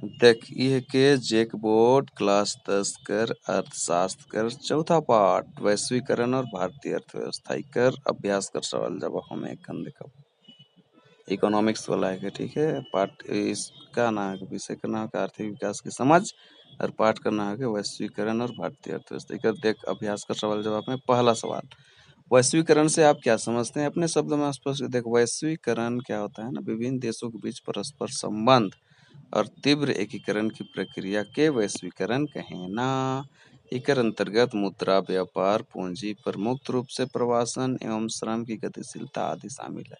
देखिए कि जैकबोर्ड क्लास 10 कर अर्थशास्त्र कर चौथा पाठ वैश्वीकरण और भारतीय अर्थव्यवस्था कर अभ्यास कर सवाल जवाब हमें देखो इकोनॉमिक्स वाला है ठीक है। पाठ इसका ना है विषय का नाम है आर्थिक विकास की समझ और पाठ करना है कि वैश्वीकरण और भारतीय अर्थव्यवस्था। इकर देख अभ्यास कर सवाल जवाब में पहला सवाल, वैश्वीकरण से आप क्या समझते हैं? अपने शब्दों में स्पष्ट देख। वैश्वीकरण क्या होता है ना, विभिन्न देशों के बीच परस्पर संबंध और तीव्र एकीकरण की प्रक्रिया के वैश्वीकरण कहें ना। एकर अंतर्गत मुद्रा, व्यापार, पूंजी पर मुक्त रूप से प्रवासन एवं श्रम की गतिशीलता आदि शामिल है।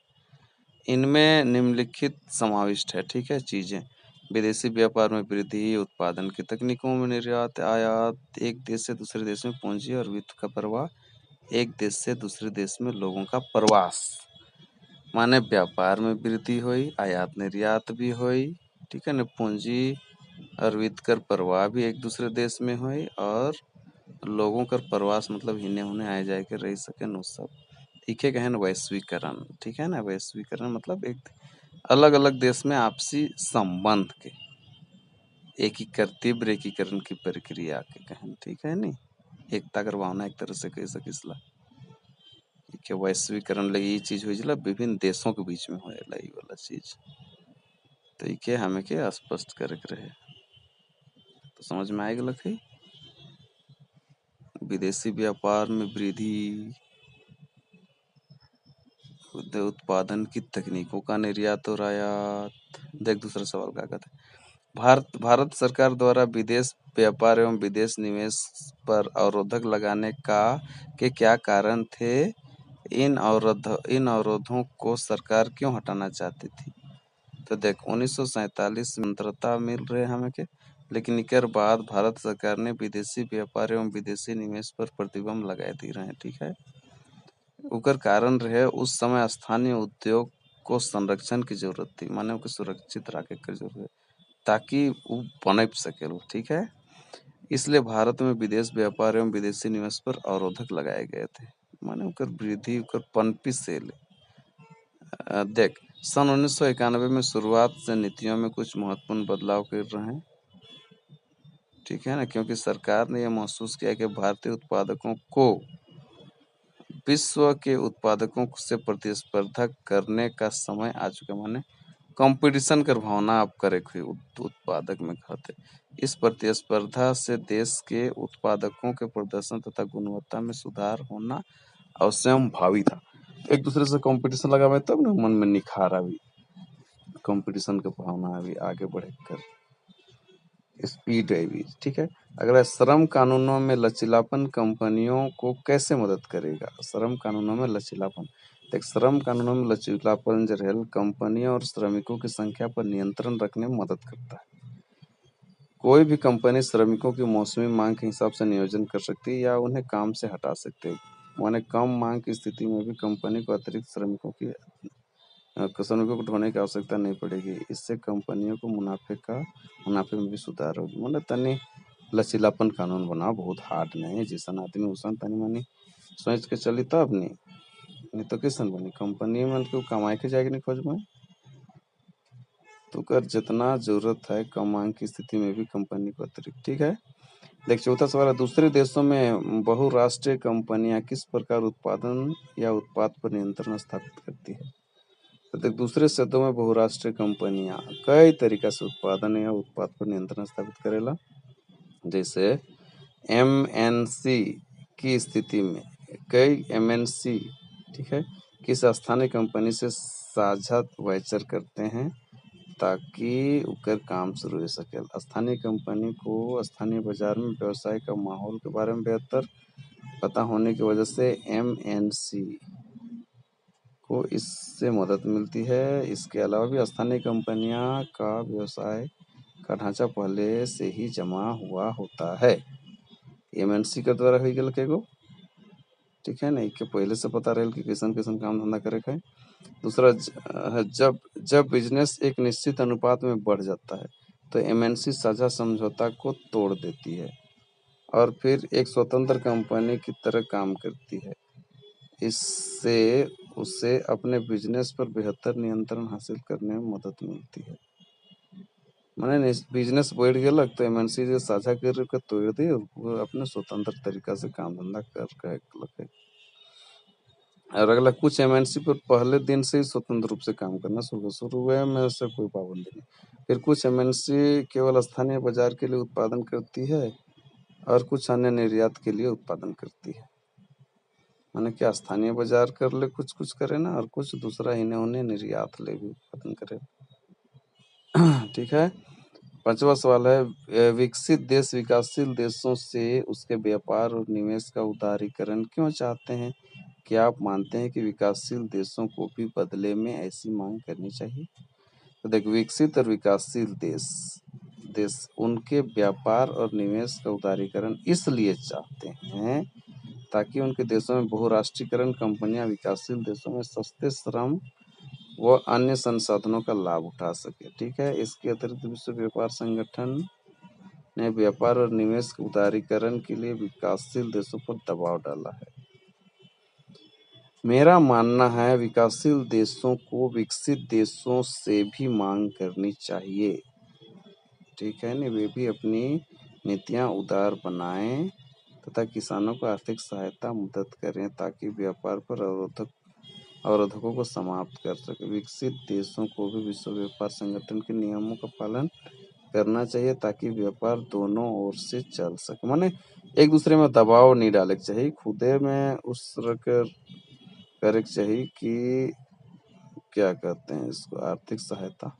इनमें निम्नलिखित समाविष्ट है ठीक है चीजें। विदेशी व्यापार में वृद्धि, उत्पादन की तकनीकों में निर्यात आयात, एक देश से दूसरे देश में पूंजी और वित्त का प्रवाह, एक देश से दूसरे देश में लोगों का प्रवास, माने व्यापार में वृद्धि हुई, आयात निर्यात भी हुई ठीक है ना, पूंजी और वित्त कर प्रवाह भी एक दूसरे देश में हुई और लोगों का प्रवास मतलब हिने होने आए जाए के रह सके नो सब इके कहन वैश्वीकरण ठीक है ना। वैश्वीकरण मतलब एक अलग अलग देश में आपसी संबंध के तीव्र एकीकरण की प्रक्रिया के कहन ठीक है नी। एकता कर भावना एक तरह से कह सकिसला कि वैश्वीकरण लगी ये चीज हुई जला विभिन्न देशों के बीच में होएला ये वाला चीज, तो इके हमें के स्पष्ट करे के रहे तो समझ में आएगा लखी। विदेशी व्यापार में वृद्धि, उत्पादन की तकनीकों का निर्यात और आयात। देख दूसरा सवाल क्या कहते हैं, भारत सरकार द्वारा विदेश व्यापार एवं विदेश निवेश पर अवरोधक लगाने का के क्या कारण थे? इन अवरोधों को सरकार क्यों हटाना चाहती थी? तो देख 1947 में स्वतंत्रता मिल रहे हमें के, लेकिन इकर बाद भारत सरकार ने विदेशी व्यापार एवं विदेशी निवेश पर प्रतिबंध लगाए दी रहे ठीक है। उकर कारण रहे उस समय स्थानीय उद्योग को संरक्षण की जरूरत थी, माने उनको सुरक्षित रखे की जरूरत है ताकि वो पनप सके ठीक है। इसलिए भारत में विदेश व्यापार एवं विदेशी निवेश पर अवरोधक लगाए गए थे, माने उकर वृद्धि उकर पनपी से देख सन 1991 में शुरुआत से नीतियों में कुछ महत्वपूर्ण बदलाव कर रहे हैं ठीक है ना, क्योंकि सरकार ने यह महसूस किया कि भारतीय उत्पादकों को विश्व के उत्पादकों से प्रतिस्पर्धा करने का समय आ चुका, माने कंपटीशन कर भावना आप करे उत्पादक में कहते। इस प्रतिस्पर्धा से देश के उत्पादकों के प्रदर्शन तथा गुणवत्ता में सुधार होना अवश्यम भावी था। एक दूसरे से कंपटीशन लगावे तब ना मन में निखार आवी, कंपटीशन के भावना आवी, आगे बढ़े कर स्पीड आवी ठीक है। अगला श्रम कानूनों में लचीलापन कंपनियों को कैसे मदद करेगा? श्रम कानूनों में लचीलापन देख, श्रम कानूनों में लचीलापन जो है कंपनियों और श्रमिकों की संख्या पर नियंत्रण रखने में मदद करता है। कोई भी कंपनी श्रमिकों की मौसमी मांग के हिसाब से नियोजन कर सकती है या उन्हें काम से हटा सकती है, माने कम मांग की स्थिति में भी कंपनी को अतिरिक्त श्रमिकों को ढोने की आवश्यकता नहीं पड़ेगी। इससे कंपनियों को मुनाफे में भी सुधार होगी। मतलब तनी लचीलापन कानून बनाओ, बहुत हार्ड नहीं है, जिसन आदमी उसन तनी मनी सोच के चली तब नहीं तो किसन बनी कंपनी में तो कमाए के जाएगी नहीं खोज में, तो कर जितना जरूरत है कम मांग की स्थिति में भी कंपनी को अतिरिक्त ठीक है। देख चौथा सवाल है, दूसरे देशों में बहुराष्ट्रीय कंपनियां किस प्रकार उत्पादन या उत्पाद पर नियंत्रण स्थापित करती है? तो देख दूसरे शब्दों में बहुराष्ट्रीय कंपनियां कई तरीका से उत्पादन या उत्पाद पर नियंत्रण स्थापित करेला। जैसे एमएनसी की स्थिति में कई एमएनसी ठीक है किस स्थानीय कंपनी से साझा वेंचर करते हैं ताकि उकर काम शुरू हो सके। स्थानीय कंपनी को स्थानीय बाजार में व्यवसाय का माहौल के बारे में बेहतर पता होने की वजह से एमएनसी को इससे मदद मिलती है। इसके अलावा भी स्थानीय कंपनियां का व्यवसाय का ढांचा पहले से ही जमा हुआ होता है, एमएनसी के द्वारा हो गल केगो ठीक है ना, के पहले से पता रहे कि कैसन कैसन काम धंधा करे का है। दूसरा जब बिजनेस एक निश्चित अनुपात में बढ़ जाता है तो एमएनसी साझा समझौता को तोड़ देती है और फिर एक स्वतंत्र कंपनी की तरह काम करती है। इससे उसे अपने बिजनेस पर बेहतर नियंत्रण हासिल करने में मदद मिलती है। माने बिजनेस बढ़ गेलक तो एमएनसी जे साझा करके तोड़ दी और वो अपने स्वतंत्र तरीका से काम धंधा कर के। और अगला कुछ एमएनसी पर पहले दिन से ही स्वतंत्र रूप से काम करना शुरू हुए में से कोई पाबंदी नहीं। फिर कुछ एमएनसी केवल स्थानीय बाजार के लिए उत्पादन करती है और कुछ अन्य निर्यात के लिए उत्पादन करती है। माने क्या स्थानीय बाजार कर ले कुछ कुछ करे ना, और कुछ दूसरा इन्हें उन्हें निर्यात ले भी उत्पादन करे। ठीक है। 5वां सवाल है, विकसित देश विकासशील देशों से उसके व्यापार और निवेश का उदारीकरण क्यों चाहते हैं? क्या आप मानते हैं कि विकासशील देशों को भी बदले में ऐसी मांग करनी चाहिए? तो देख, विकसित और विकासशील देश उनके व्यापार और निवेश का उदारीकरण इसलिए चाहते हैं ताकि उनके देशों में बहुराष्ट्रीयकरण कंपनियां विकासशील देशों में सस्ते श्रम व अन्य संसाधनों का लाभ उठा सके। ठीक है। इसके अतिरिक्त विश्व व्यापार संगठन ने व्यापार और निवेश के उदारीकरण के लिए विकासशील देशों पर दबाव डाला है। मेरा मानना है विकासशील देशों को विकसित देशों से भी मांग करनी चाहिए। ठीक है ना, वे भी अपनी नीतियां उदार बनाएं तथा किसानों को आर्थिक सहायता मदद करें ताकि व्यापार पर अवरोधकों को समाप्त कर सके। विकसित देशों को भी विश्व व्यापार संगठन के नियमों का पालन करना चाहिए ताकि व्यापार दोनों ओर से चल सके। माने एक दूसरे में दबाव नहीं डाले के चाहिए, खुदे में उस करे के चाहिए कि क्या कहते हैं इसको, आर्थिक सहायता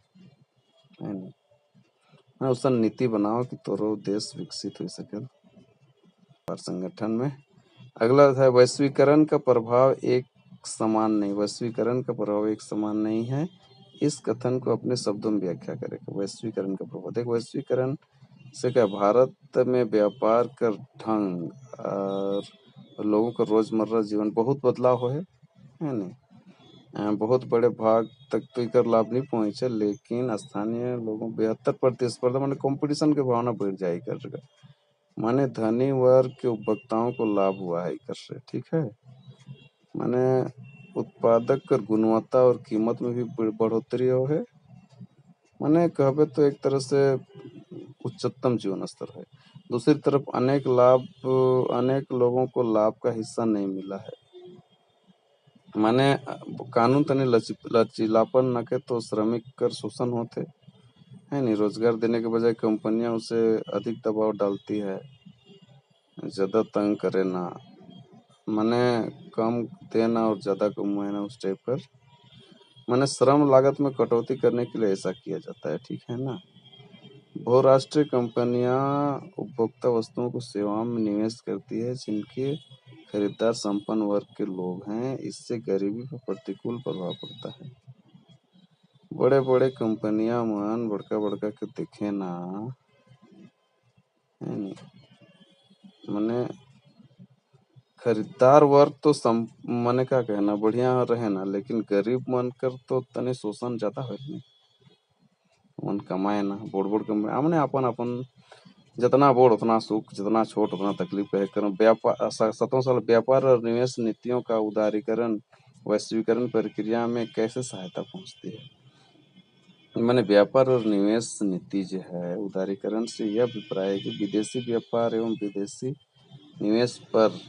है ना, उस नीति बनाओ कि तोरो देश विकसित हो सके संगठन में। अगला है, वैश्वीकरण का प्रभाव एक समान नहीं। वैश्वीकरण का प्रभाव एक समान नहीं है, इस कथन को अपने शब्दों में व्याख्या करेगा। वैश्वीकरण का प्रभाव, देखो वैश्वीकरण से क्या, भारत में व्यापार का ढंग और लोगों का रोजमर्रा जीवन बहुत बदलाव है नहीं। बहुत बड़े भाग तक तो एकर लाभ नहीं पहुंचे, लेकिन स्थानीय लोगों बेहतर प्रतिस्पर्धा माने कंपटीशन के भावना बढ़ जाए कर, माने धनी वर्ग के उपभोक्ताओं को लाभ हुआ है इकर से। ठीक है। माने उत्पादक कर गुणवत्ता और कीमत में भी बढ़ोतरी हो है। माने कहबे तो एक तरह से उच्चतम जीवन स्तर है। दूसरी तरफ अनेक लोगों को लाभ का हिस्सा नहीं मिला है। माने कानून तने लचीलापन न के तो श्रमिक कर शोषण होते है नहीं। रोजगार देने के बजाय कंपनियां उसे अधिक दबाव डालती है, ज्यादा तंग करे ना, माने कम देना और ज्यादा कमाना, उस टाइप पर। माने श्रम लागत में कटौती करने के लिए ऐसा किया जाता है। ठीक है ना। बहुराष्ट्रीय कंपनियां उपभोक्ता वस्तुओं को सेवाओं में निवेश करती है जिनके खरीदार संपन्न वर्ग के लोग हैं। इससे गरीबी पर प्रतिकूल प्रभाव पड़ता है। बड़े बड़े कंपनियां मन बड़का के देखे ना है नहीं। माने खरीदार वर्ग तो माने का कहना बढ़िया रहे ना, लेकिन गरीब मन कर तो तने शोषण ज्यादा है नहीं। मन कमाए ना, बोड़ कमाए, हमने अपन जितना बोड़ उतना सुख, जितना छोट उतना तकलीफ कहे कर। व्यापार 7वां साल, व्यापार और निवेश नीतियों का उदारीकरण वैश्वीकरण प्रक्रिया में कैसे सहायता पहुंचती है? मैंने व्यापार और निवेश नीति जो है उदारीकरण से यह अभिप्राय है कि विदेशी व्यापार एवं विदेशी निवेश पर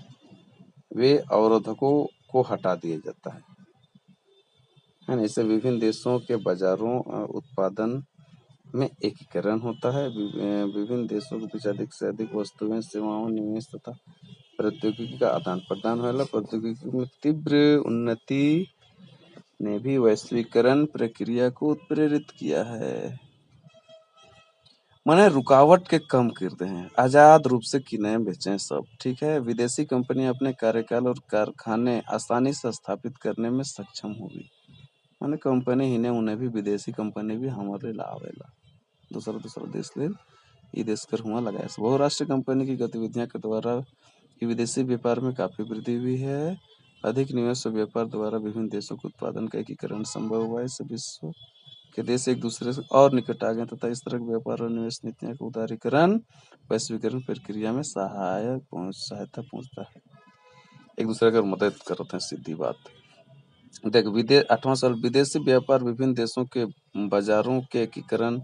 वे अवरोधकों को हटा दिया जाता है ना। इससे विभिन्न देशों के बाजारों उत्पादन में एकीकरण होता है। विभिन्न देशों के बीच अधिक से अधिक वस्तुएं, सेवाओं, निवेश तथा प्रौद्योगिकी का आदान प्रदान होला। प्रौद्योगिकी में तीव्र उन्नति ने भी वैश्वीकरण प्रक्रिया को उत्प्रेरित किया है। माने रुकावट के कम करते हैं, आजाद रूप से किने बेचें सब। ठीक है। विदेशी कंपनियां अपने कार्यकाल और कारखाने आसानी से स्थापित करने में सक्षम होगी। माने कंपनी ही ने उन्हें भी, विदेशी कंपनी भी हमारे ला आवेला दूसरा देश ले ये देश कर हुआ लगाया। बहुराष्ट्रीय कंपनी की गतिविधियां के द्वारा विदेशी व्यापार में काफी वृद्धि हुई है। अधिक निवेश और व्यापार द्वारा विभिन्न देशों के उत्पादन का एकीकरण संभव हुआ है। इससे विश्व के देश एक दूसरे से और निकट आ गए तथा इस तरह व्यापार और निवेश नीतियों का उदारीकरण वैश्वीकरण प्रक्रिया में सहायता पहुंचता है। एक दूसरे का मदद करते हैं, सीधी बात। देख, 8वां साल, विदेशी व्यापार विभिन्न देशों के बाजारों के एकीकरण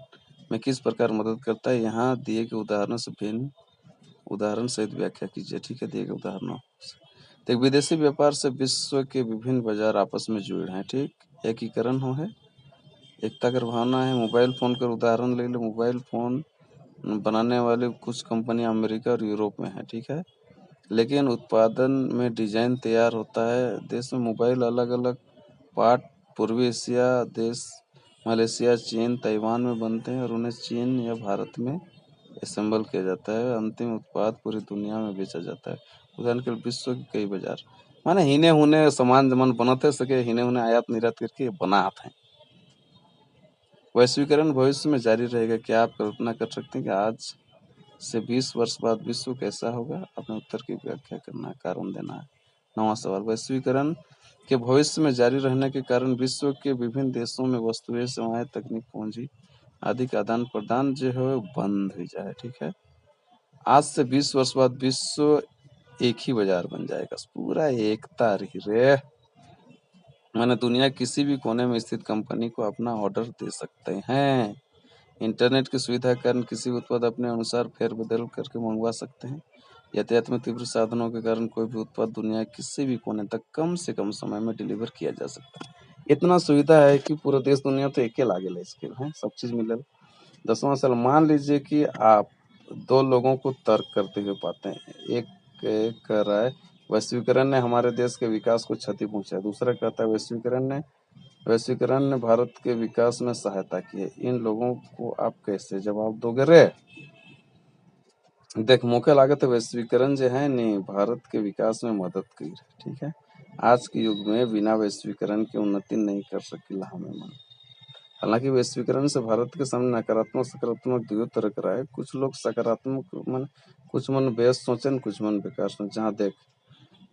में किस प्रकार मदद करता है, यहाँ दिए गए उदाहरणों से भिन्न उदाहरण सहित व्याख्या कीजिए। ठीक है, दिए गए उदाहरणों से। तो विदेशी व्यापार से विश्व के विभिन्न बाजार आपस में जुड़े हैं। ठीक, एकीकरण हो है, एकता की भावना है। मोबाइल फ़ोन का उदाहरण ले लो। मोबाइल फ़ोन बनाने वाली कुछ कंपनियां अमेरिका और यूरोप में है। ठीक है, लेकिन उत्पादन में डिजाइन तैयार होता है देश में। मोबाइल अलग अलग पार्ट पूर्वी एशिया देश मलेशिया, चीन, ताइवान में बनते हैं और उन्हें चीन या भारत में असेंबल किया जाता है। अंतिम उत्पाद पूरी दुनिया में बेचा जाता है। उदाहरण के लिए विश्व के कई बाजार माने हिने हुने सामान जमन बनते सके, हिने हुने आयात निर्यात करके बनाते हैं। वैश्वीकरण भविष्य में जारी रहेगा। क्या आप कल्पना कर सकते हैं कि आज से 20 वर्ष बाद विश्व कैसा होगा? अपने उत्तर की व्याख्या करना है, कारण देना है। 9वां सवाल, वैश्वीकरण के भविष्य में जारी रहने के कारण विश्व के विभिन्न देशों में वस्तुएं, सेवाएं, तकनीक, पूंजी आदि का आदान प्रदान जो है बंद हो जाए। ठीक है, आज से 20 वर्ष बाद विश्व एक ही बाजार बन जाएगा। पूरा एकता रही रे। माने दुनिया किसी भी कोने में स्थित कंपनी को अपना ऑर्डर दे सकते हैं। इंटरनेट की सुविधा के कारण किसी भी उत्पाद अपने अनुसार फेरबदल करके मंगवा सकते हैं। यातायात में तीव्र साधनों के कारण कोई भी उत्पाद दुनिया के किसी भी कोने तक कम से कम समय में डिलीवर किया जा सकता है। इतना सुविधा है कि पूरा देश दुनिया तो एके लागे स्किल है, सब चीज मिलल। 10वां सवाल, मान लीजिए कि आप दो लोगों को तर्क करते हुए पाते हैं। एक कह रहा है वैश्वीकरण ने हमारे देश के विकास को क्षति पहुंचाई। दूसरा कहता है वैश्वीकरण ने भारत के विकास में सहायता की है। इन लोगों को आप कैसे जवाब दोगे रे? देख, मौके लागत वैश्वीकरण जो है नहीं भारत के विकास में मदद की। ठीक है, आज के युग में बिना वैश्वीकरण की उन्नति नहीं कर सकेला हमें मन। हालांकि वैश्वीकरण से भारत के सामने नकारात्मक सकारात्मक दुयो तरह का है। कुछ लोग सकारात्मक मन कुछ मन बेस सोचन, कुछ मन बेकार सोच। जहाँ देख,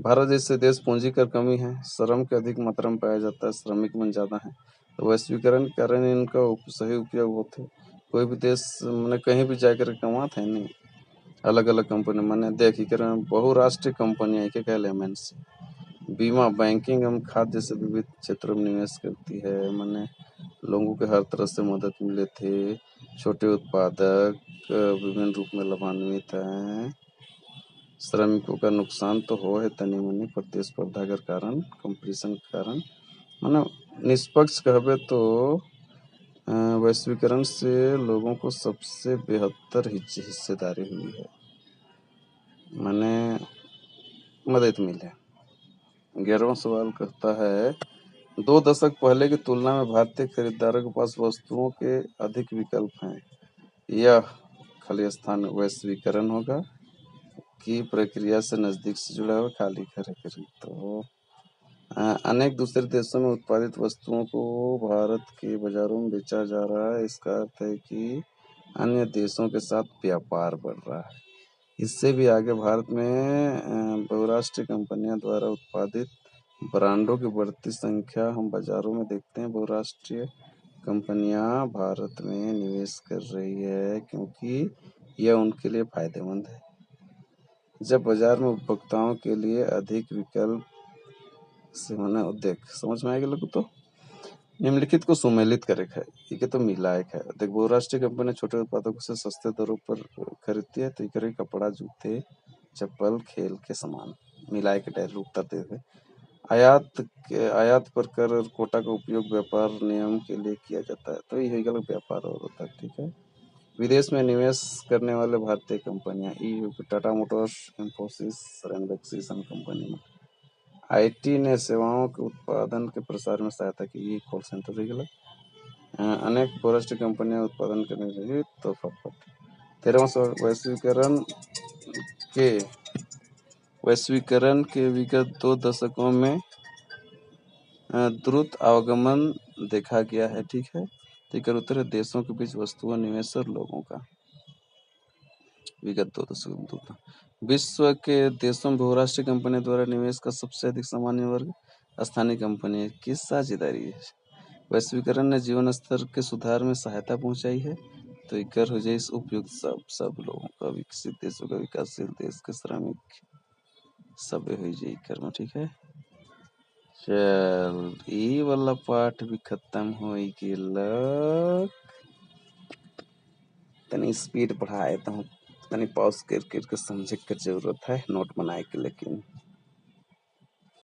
भारत जैसे देश पूंजी की कमी है, श्रम के अधिक मात्रा में पाया जाता है, श्रमिक मन ज्यादा है, तो वैश्वीकरण के कारण इनका सही उपयोग होते। कोई भी देश मैंने कहीं भी जाकर कमाते हैं नहीं, अलग अलग कंपनी मैंने देखी कर बहुराष्ट्रीय कंपनियां के कहले एमएनसी बीमा, बैंकिंग एवं खाद्य जैसे विविध क्षेत्रों में निवेश करती है। मैंने लोगों के हर तरह से मदद मिले थे। छोटे उत्पादक विभिन्न रूप में लाभान्वित हैं। श्रमिकों का नुकसान तो हो है तनी मनी प्रतिस्पर्धा के कारण, कंपटीशन के कारण। माने निष्पक्ष कहबे तो वैश्वीकरण से लोगों को सबसे बेहतर हिस्सेदारी हुई है, माने मदद मिले। 11वां सवाल कहता है 2 दशक पहले की तुलना में भारतीय खरीदारों के पास वस्तुओं के अधिक विकल्प हैं। यह खाली स्थान वैश्वीकरण होगा की प्रक्रिया से नजदीक से जुड़ा हुआ खाली खरीद। तो अनेक दूसरे देशों में उत्पादित वस्तुओं को भारत के बाजारों में बेचा जा रहा है। इसका अर्थ है कि अन्य देशों के साथ व्यापार बढ़ रहा है। इससे भी आगे भारत में बहुराष्ट्रीय कंपनियों द्वारा उत्पादित ब्रांडों की बढ़ती संख्या हम बाजारों में देखते हैं। बहुराष्ट्रीय कंपनियां भारत में निवेश कर रही है क्योंकि यह उनके लिए फायदेमंद है। जब बाजार में उपभोक्ताओं के लिए अधिक विकल्प से माने देख समझ में आएगा लोग। तो निम्नलिखित को सुमेलित करे है, ये तो मिलायक है। देख, बहुराष्ट्रीय कंपनी छोटे उत्पादकों से सस्ते दरों पर खरीदती है, तो ये कपड़ा, जूते, चप्पल, खेल के सामान मिलाए के डायरेक्ट उत्तर देते। आयात पर कर और कोटा का उपयोग व्यापार नियम के लिए किया जाता है, तो ये गलत व्यापार और होता है। ठीक है, विदेश में निवेश करने वाले भारतीय कंपनियां टाटा मोटर्स, इंफोसिस, रेनबैक्सिस कंपनी में आईटी ने सेवाओं के उत्पादन के प्रसार में सहायता की। ये कॉल सेंटर ही गलत। अनेक बहुराष्ट्रीय कंपनियां उत्पादन करने लगी तो फटफट। 13वां सवाल, के वैश्वीकरण के विगत 2 दशकों में द्रुत आवागमन देखा गया है। ठीक है, तो उत्तर देशों के बीच वस्तुओं, निवेश और लोगों का विगत 2 दशकों में विश्व के देशों में बहुराष्ट्रीय कंपनियों द्वारा निवेश का सबसे अधिक सामान्य वर्ग स्थानीय कंपनी की साझेदारी है। वैश्वीकरण ने जीवन स्तर के सुधार में सहायता पहुंचाई है, तो कर हो जाए इस उपयुक्त सब लोगों का, विकसित देशों का, विकासशील देश के श्रमिक सब हो जाए कर में। ठीक है, चल ये वाला पाठ भी खत्म हो गया। तनी स्पीड बढ़ाए तो तनी पॉज कर कर के समझे के जरूरत है नोट बनाए के लेकिन